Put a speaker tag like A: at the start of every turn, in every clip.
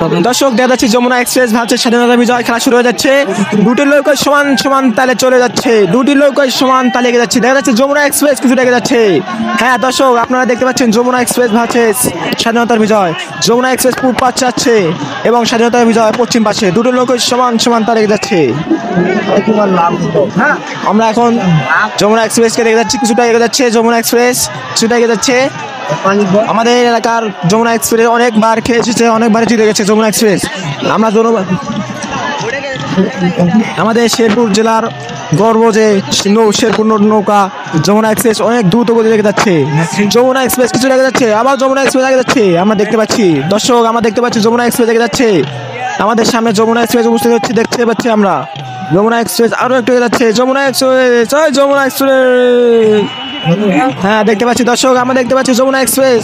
A: দর্শক দেখা যাচ্ছে যমুনা এক্সপ্রেস ভারতের স্বাধীনতা বিজয় খেলা শুরু হয়ে যাচ্ছে। দুটি নৌকা সমান সমান তালে চলে যাচ্ছে, দুটি নৌকা সমান তালে এগিয়ে যাচ্ছে। দেখা যাচ্ছে যমুনা এক্সপ্রেস কিছুটা এগিয়ে যাচ্ছে। হ্যাঁ দর্শক, আপনারা দেখতে পাচ্ছেন যমুনা এক্সপ্রেস ভারতের স্বাধীনতার বিজয়। যমুনা এক্সপ্রেস পূব পাশে যাচ্ছে এবং স্বাধীনতার বিজয় পশ্চিম পাশে। দুটো নৌকা সমান সমান তালে এগিয়ে যাচ্ছে। আমরা এখন যমুনা এক্সপ্রেসকে দেখে যাচ্ছি, কিছুটা এগিয়ে যাচ্ছে যমুনা এক্সপ্রেস, কিছুটা এগিয়ে যাচ্ছে। আমাদের এলাকার যমুনা এক্সপ্রেস অনেকবার খেয়ে এসেছে, অনেকবার জিতে গেছে যমুনা এক্সপ্রেস। আমরা আমাদের শেরপুর জেলার গর্ব যে শেরপুর নৌকা যমুনা এক্সপ্রেস অনেক দ্রুত গতিতে লেগে যাচ্ছে। যমুনা এক্সপ্রেস কিছু লেগে যাচ্ছে, আবার যমুনা এক্সপ্রেস লেগে যাচ্ছে। আমরা দেখতে পাচ্ছি দর্শক, আমরা দেখতে পাচ্ছি যমুনা এক্সপ্রেস লেগে যাচ্ছে। আমাদের সামনে যমুনা এক্সপ্রেস উপস্থিত হচ্ছে, দেখতে পাচ্ছি আমরা যমুনা এক্সপ্রেস আরো একটু এগিয়ে যাচ্ছে। যমুনা এক্সপ্রেস, যমুনা এক্সপ্রেস, হ্যাঁ দেখতে পাচ্ছি দর্শক, আমরা দেখতে পাচ্ছি যমুনা এক্সপ্রেস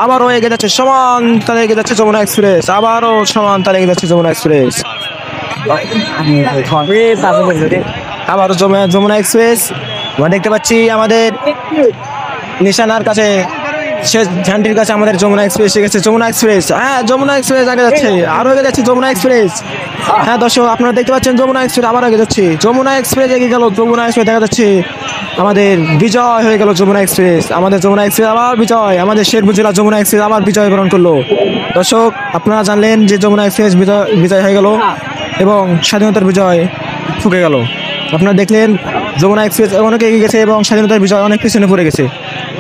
A: আবারও এগিয়ে যাচ্ছে, সমান তালে এগিয়ে যাচ্ছে যমুনা এক্সপ্রেস, আবারও সমান তালে এগিয়ে যাচ্ছে যমুনা এক্সপ্রেস। আবারও যমুনা এক্সপ্রেস আমরা দেখতে পাচ্ছি আমাদের নিশানার কাছে, শেষ ঝান্ডির কাছে আমাদের যমুনা এক্সপ্রেস এসে গেছে। যমুনা এক্সপ্রেস, হ্যাঁ যমুনা এক্সপ্রেস আগে যাচ্ছে, আরো এগিয়ে যাচ্ছে যমুনা এক্সপ্রেস। হ্যাঁ দর্শক, আপনারা দেখতে পাচ্ছেন যমুনা এক্সপ্রেস আবার এগিয়ে যাচ্ছে। যমুনা এক্সপ্রেস এগিয়ে গেল, যমুনা এক্সপ্রেস দেখা যাচ্ছে আমাদের বিজয় হয়ে গেল। যমুনা এক্সপ্রেস, আমাদের যমুনা এক্সপ্রেস আবার বিজয়, আমাদের শেরপুর জেলা যমুনা এক্সপ্রেস আবার বিজয় বরণ করলো। দর্শক, আপনারা জানলেন যে যমুনা এক্সপ্রেস বিজয় হয়ে গেল এবং স্বাধীনতার বিজয় ফুকে গেল। আপনারা দেখলেন যমুনা এক্সপ্রেস অনেক এগিয়ে গেছে এবং স্বাধীনতার বিজয় অনেক পিছনে পড়ে গেছে।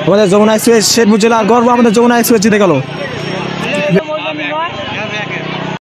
A: আমাদের যমুনা এক্সপ্রেস শেরপুর জেলার গর্ব, আমাদের যমুনা এক্সপ্রেস জিতে গেল।